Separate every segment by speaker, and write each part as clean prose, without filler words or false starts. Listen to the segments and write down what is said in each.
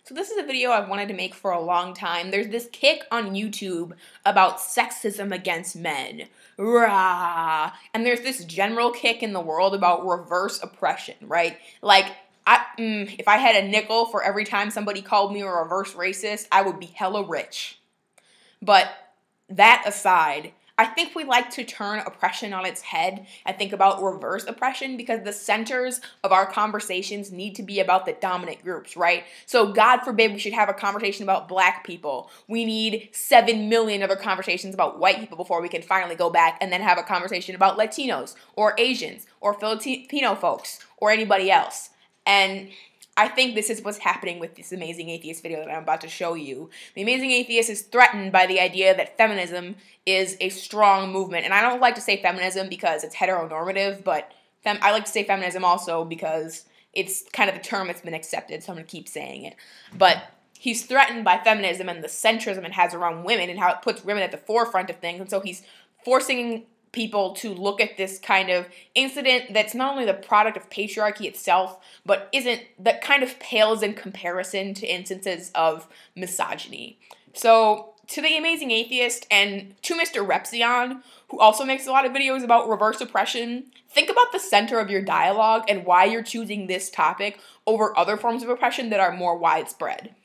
Speaker 1: So this is a video I've wanted to make for a long time. There's this kick on YouTube about sexism against men. Rah! And there's this general kick in the world about reverse oppression, right? Like, if I had a nickel for every time somebody called me a reverse racist, I would be hella rich. But that aside, I think we like to turn oppression on its head and think about reverse oppression because the centers of our conversations need to be about the dominant groups, right? So God forbid we should have a conversation about black people. We need 7 million other conversations about white people before we can finally go back and then have a conversation about Latinos or Asians or Filipino folks or anybody else. And I think this is what's happening with this Amazing Atheist video that I'm about to show you. The Amazing Atheist is threatened by the idea that feminism is a strong movement. And I don't like to say feminism because it's heteronormative, but I like to say feminism also because it's kind of the term that's been accepted, so I'm going to keep saying it. But he's threatened by feminism and the centrism it has around women and how it puts women at the forefront of things. And so he's forcing people to look at this kind of incident that's not only the product of patriarchy itself, but that kind of pales in comparison to instances of misogyny. So, to the Amazing Atheist and to Mr. Repzion, who also makes a lot of videos about reverse oppression, think about the center of your dialogue and why you're choosing this topic over other forms of oppression that are more widespread.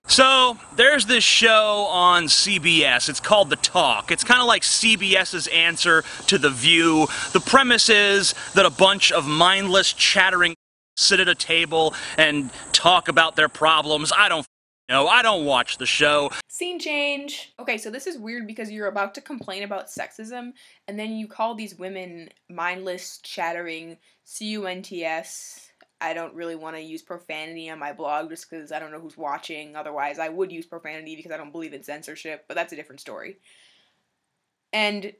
Speaker 2: So, there's this show on CBS. It's called The Talk. It's kind of like CBS's answer to The View. The premise is that a bunch of mindless, chattering sit at a table and talk about their problems. I don't know. I don't watch the show.
Speaker 1: Scene change. Okay, so this is weird because you're about to complain about sexism, and then you call these women mindless, chattering, CUNTS. I don't really want to use profanity on my blog just because I don't know who's watching. Otherwise, I would use profanity because I don't believe in censorship, but that's a different story. And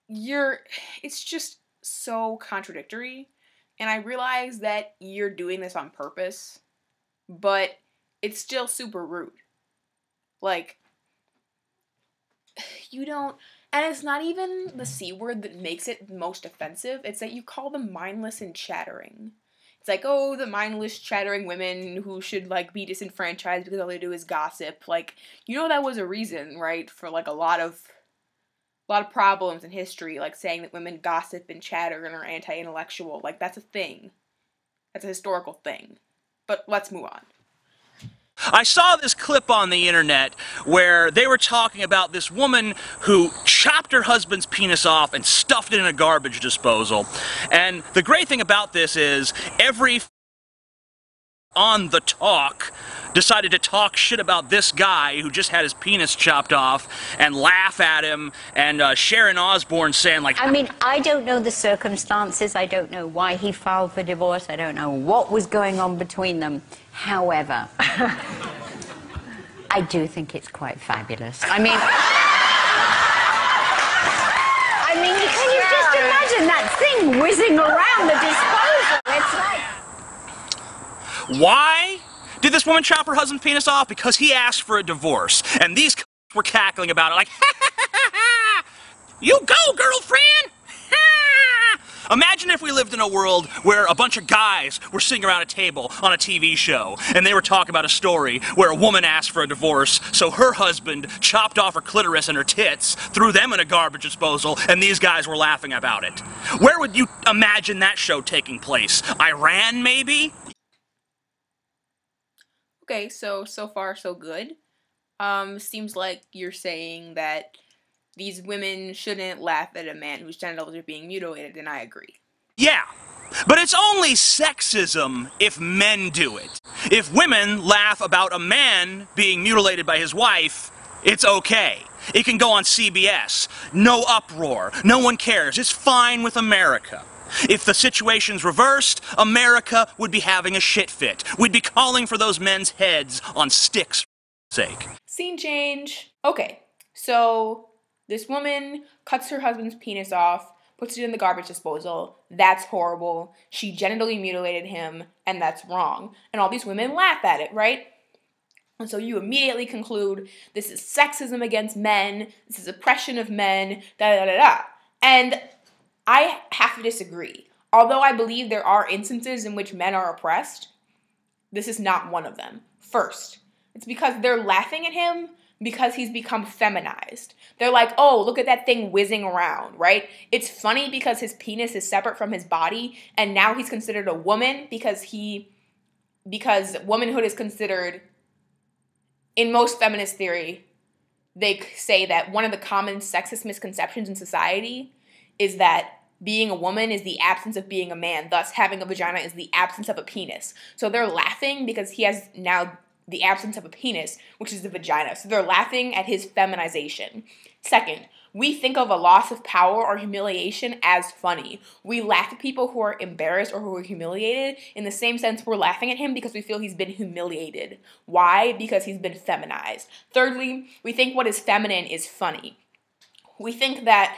Speaker 1: it's just so contradictory. And I realize that you're doing this on purpose, but it's still super rude. Like, you don't, and it's not even the C word that makes it most offensive. It's that you call them mindless and chattering. It's like, oh, the mindless, chattering women who should, like, be disenfranchised because all they do is gossip. Like, you know that was a reason, right, for, like, a lot of problems in history, like saying that women gossip and chatter and are anti-intellectual. Like, that's a thing. That's a historical thing. But let's move on.
Speaker 2: I saw this clip on the internet where they were talking about this woman who chopped her husband's penis off and stuffed it in a garbage disposal. And the great thing about this is every on The Talk decided to talk shit about this guy who just had his penis chopped off and laugh at him, and Sharon Osbourne saying like,
Speaker 3: I mean, I don't know the circumstances, I don't know why he filed for divorce, I don't know what was going on between them. However, I do think it's quite fabulous. I mean, can you just imagine that thing whizzing around the disposal? It's like...
Speaker 2: Why did this woman chop her husband's penis off? Because he asked for a divorce. And these were cackling about it like, ha ha ha ha ha! You go, girlfriend! Ha! Imagine if we lived in a world where a bunch of guys were sitting around a table on a TV show and they were talking about a story where a woman asked for a divorce, so her husband chopped off her clitoris and her tits, threw them in a garbage disposal, and these guys were laughing about it. Where would you imagine that show taking place? Iran, maybe?
Speaker 1: Okay, so far so good. Seems like you're saying that these women shouldn't laugh at a man whose genitals are being mutilated, and I agree.
Speaker 2: Yeah, but it's only sexism if men do it. If women laugh about a man being mutilated by his wife, it's okay. It can go on CBS. No uproar. No one cares. It's fine with America. If the situation's reversed, America would be having a shit fit. We'd be calling for those men's heads on sticks, for sake.
Speaker 1: Scene change. Okay, so this woman cuts her husband's penis off, puts it in the garbage disposal. That's horrible. She genitally mutilated him, and that's wrong. And all these women laugh at it, right? And so you immediately conclude this is sexism against men, this is oppression of men, da-da-da-da. And I have to disagree. Although I believe there are instances in which men are oppressed, this is not one of them. First, it's because they're laughing at him because he's become feminized. They're like, oh, look at that thing whizzing around, right? It's funny because his penis is separate from his body, and now he's considered a woman because womanhood is considered, in most feminist theory, they say that one of the common sexist misconceptions in society is that being a woman is the absence of being a man, thus having a vagina is the absence of a penis. So they're laughing because he has now the absence of a penis, which is the vagina. So they're laughing at his feminization. Second, we think of a loss of power or humiliation as funny. We laugh at people who are embarrassed or who are humiliated in the same sense we're laughing at him because we feel he's been humiliated. Why? Because he's been feminized. Thirdly, we think what is feminine is funny. We think that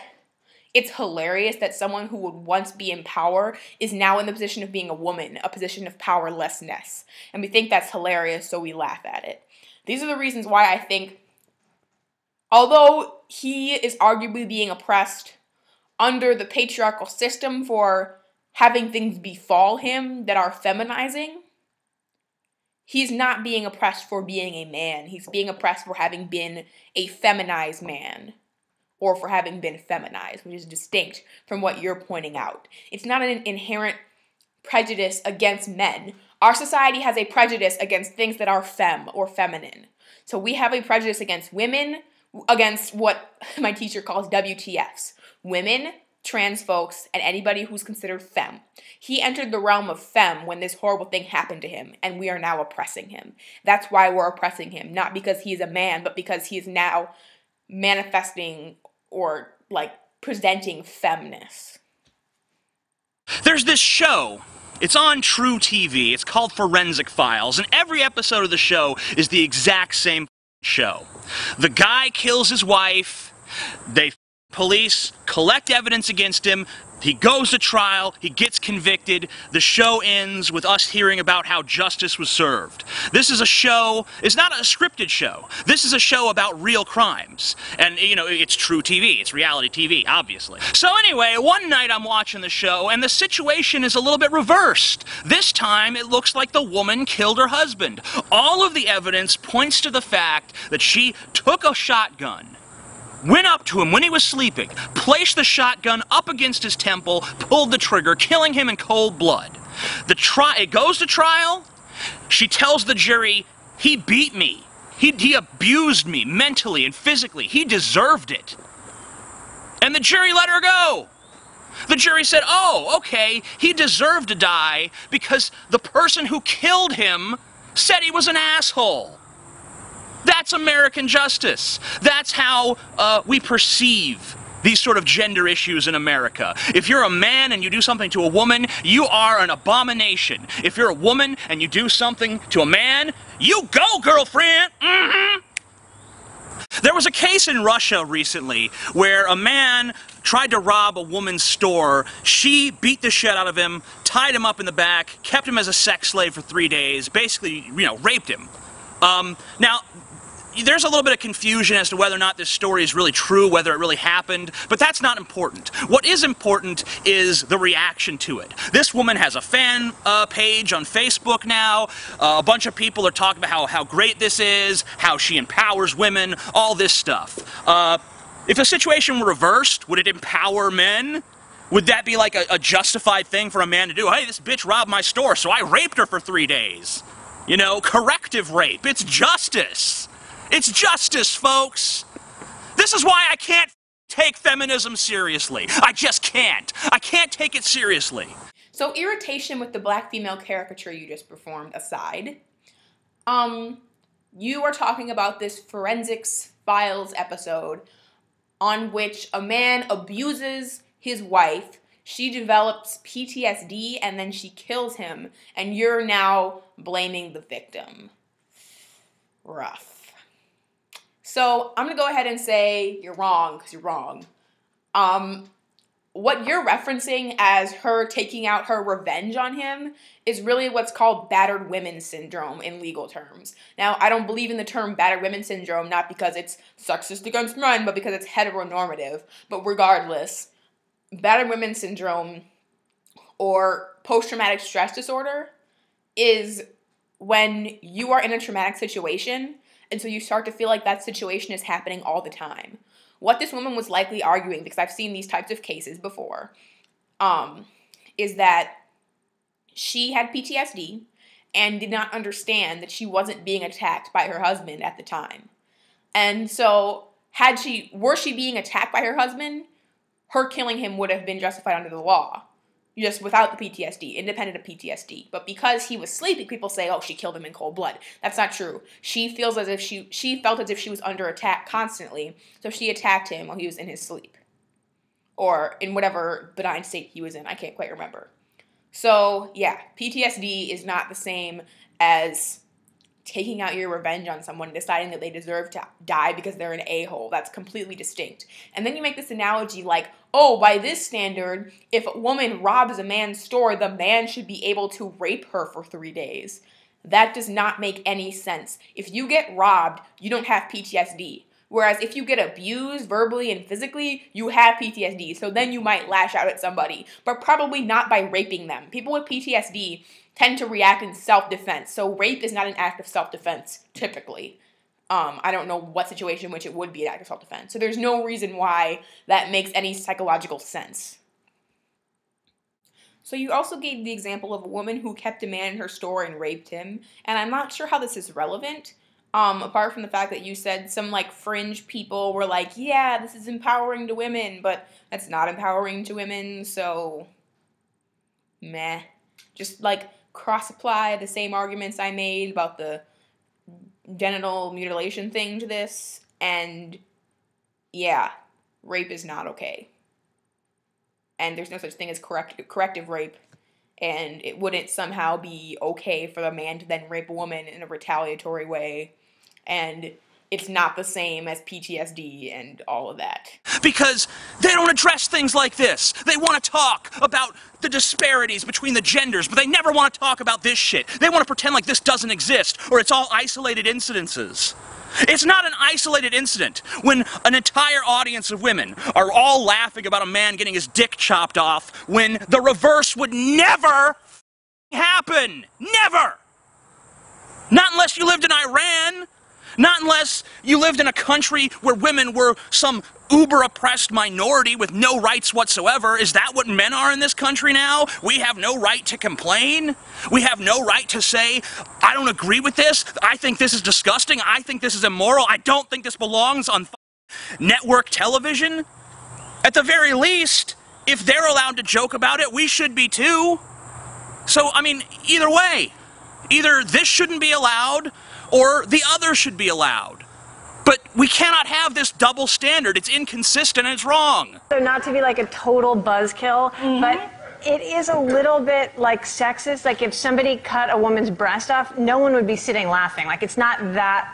Speaker 1: it's hilarious that someone who would once be in power is now in the position of being a woman, a position of powerlessness. And we think that's hilarious, so we laugh at it. These are the reasons why I think, although he is arguably being oppressed under the patriarchal system for having things befall him that are feminizing, he's not being oppressed for being a man. He's being oppressed for having been a feminized man, or for having been feminized, which is distinct from what you're pointing out. It's not an inherent prejudice against men. Our society has a prejudice against things that are femme or feminine. So we have a prejudice against women, against what my teacher calls WTFs. Women, trans folks, and anybody who's considered femme. He entered the realm of femme when this horrible thing happened to him, and we are now oppressing him. That's why we're oppressing him, not because he is a man, but because he is now manifesting or like presenting femness.
Speaker 2: There's this show. It's on True TV. It's called Forensic Files, and every episode of the show is the exact same show. The guy kills his wife. Police collect evidence against him. He goes to trial, he gets convicted, the show ends with us hearing about how justice was served. This is a show, it's not a scripted show. This is a show about real crimes. And, you know, it's true TV, it's reality TV, obviously. So anyway, one night I'm watching the show, and the situation is a little bit reversed. This time, it looks like the woman killed her husband. All of the evidence points to the fact that she took a shotgun, went up to him when he was sleeping, placed the shotgun up against his temple, pulled the trigger, killing him in cold blood. It goes to trial. She tells the jury, he beat me. He abused me mentally and physically. He deserved it. And the jury let her go. The jury said, oh, okay, he deserved to die because the person who killed him said he was an asshole. That's American justice. That's how we perceive these sort of gender issues in America. If you're a man and you do something to a woman, you are an abomination. If you're a woman and you do something to a man, you go, girlfriend! Mm-hmm. There was a case in Russia recently where a man tried to rob a woman's store. She beat the shit out of him, tied him up in the back, kept him as a sex slave for 3 days, basically, you know, raped him. Now, there's a little bit of confusion as to whether or not this story is really true, whether it really happened, but that's not important. What is important is the reaction to it. This woman has a fan page on Facebook now. A bunch of people are talking about how great this is, how she empowers women, all this stuff. If the situation were reversed, would it empower men? Would that be like a justified thing for a man to do? Hey, this bitch robbed my store, so I raped her for 3 days. You know, corrective rape. It's justice. It's justice, folks. This is why I can't take feminism seriously. I just can't. I can't take it seriously.
Speaker 1: So irritation with the black female caricature you just performed aside, you are talking about this Forensics Files episode on which a man abuses his wife, she develops PTSD, and then she kills him, and you're now blaming the victim. Rough. So I'm going to go ahead and say you're wrong, because you're wrong. What you're referencing as her taking out her revenge on him is really what's called battered women syndrome in legal terms. Now, I don't believe in the term battered women syndrome, not because it's sexist against men, but because it's heteronormative. But regardless, battered women syndrome or post-traumatic stress disorder is when you are in a traumatic situation, and so you start to feel like that situation is happening all the time. What this woman was likely arguing, because I've seen these types of cases before, is that she had PTSD and did not understand that she wasn't being attacked by her husband at the time. And so were she being attacked by her husband, her killing him would have been justified under the law, just without the PTSD, independent of PTSD. But because he was sleeping, people say, oh, she killed him in cold blood. That's not true. She felt as if she was under attack constantly, so she attacked him while he was in his sleep. Or in whatever benign state he was in. I can't quite remember. So, yeah, PTSD is not the same as taking out your revenge on someone and deciding that they deserve to die because they're an a-hole. That's completely distinct. And then you make this analogy like, oh, by this standard, if a woman robs a man's store, the man should be able to rape her for 3 days. That does not make any sense. If you get robbed, you don't have PTSD. Whereas if you get abused verbally and physically, you have PTSD. So then you might lash out at somebody, but probably not by raping them. People with PTSD tend to react in self-defense. So rape is not an act of self-defense, typically. I don't know what situation in which it would be an act of self-defense. So there's no reason why that makes any psychological sense. So you also gave the example of a woman who kept a man in her store and raped him. And I'm not sure how this is relevant. Apart from the fact that you said some, like, fringe people were like, yeah, this is empowering to women, but that's not empowering to women, so meh. Just, like, cross-apply the same arguments I made about the genital mutilation thing to this, and yeah, rape is not okay. And there's no such thing as corrective rape, and it wouldn't somehow be okay for the man to then rape a woman in a retaliatory way. And it's not the same as PTSD and all of that.
Speaker 2: Because they don't address things like this. They want to talk about the disparities between the genders, but they never want to talk about this shit. They want to pretend like this doesn't exist, or it's all isolated incidences. It's not an isolated incident when an entire audience of women are all laughing about a man getting his dick chopped off when the reverse would never happen. Never! Not unless you lived in Iran. Not unless you lived in a country where women were some uber-oppressed minority with no rights whatsoever. Is that what men are in this country now? We have no right to complain? We have no right to say, I don't agree with this. I think this is disgusting. I think this is immoral. I don't think this belongs on network television. At the very least, if they're allowed to joke about it, we should be too. So, I mean, either way, either this shouldn't be allowed or the other should be allowed. But we cannot have this double standard. It's inconsistent and it's wrong.
Speaker 3: So not to be like a total buzzkill, but it is a little bit like sexist. Like if somebody cut a woman's breast off, no one would be sitting laughing. Like it's not that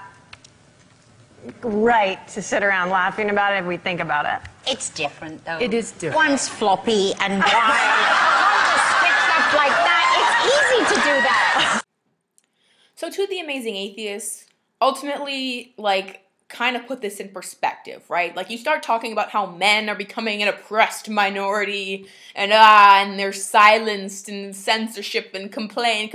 Speaker 3: right to sit around laughing about it if we think about it.
Speaker 4: It's different, though.
Speaker 5: It is different.
Speaker 4: One's floppy and one just sticks up like that. It's easy to do that.
Speaker 1: So to The Amazing Atheist, ultimately, like, kind of put this in perspective, right? Like, you start talking about how men are becoming an oppressed minority, and they're silenced and censorship and complain,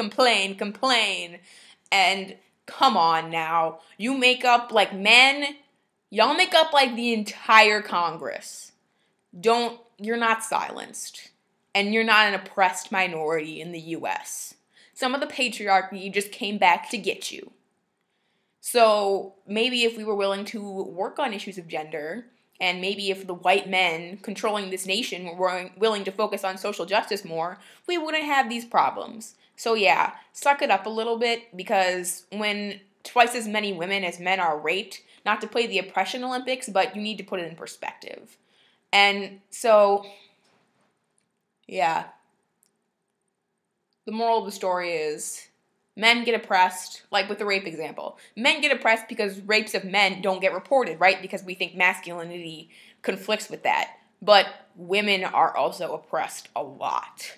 Speaker 1: and come on now. You make up, like, men, y'all make up, like, the entire Congress. You're not silenced, and you're not an oppressed minority in the U.S. Some of the patriarchy just came back to get you. So maybe if we were willing to work on issues of gender, and maybe if the white men controlling this nation were willing to focus on social justice more, we wouldn't have these problems. So yeah, suck it up a little bit, because when twice as many women as men are raped, not to play the oppression Olympics, but you need to put it in perspective. And so, yeah. The moral of the story is men get oppressed, like with the rape example. Men get oppressed because rapes of men don't get reported, right? Because we think masculinity conflicts with that. But women are also oppressed a lot.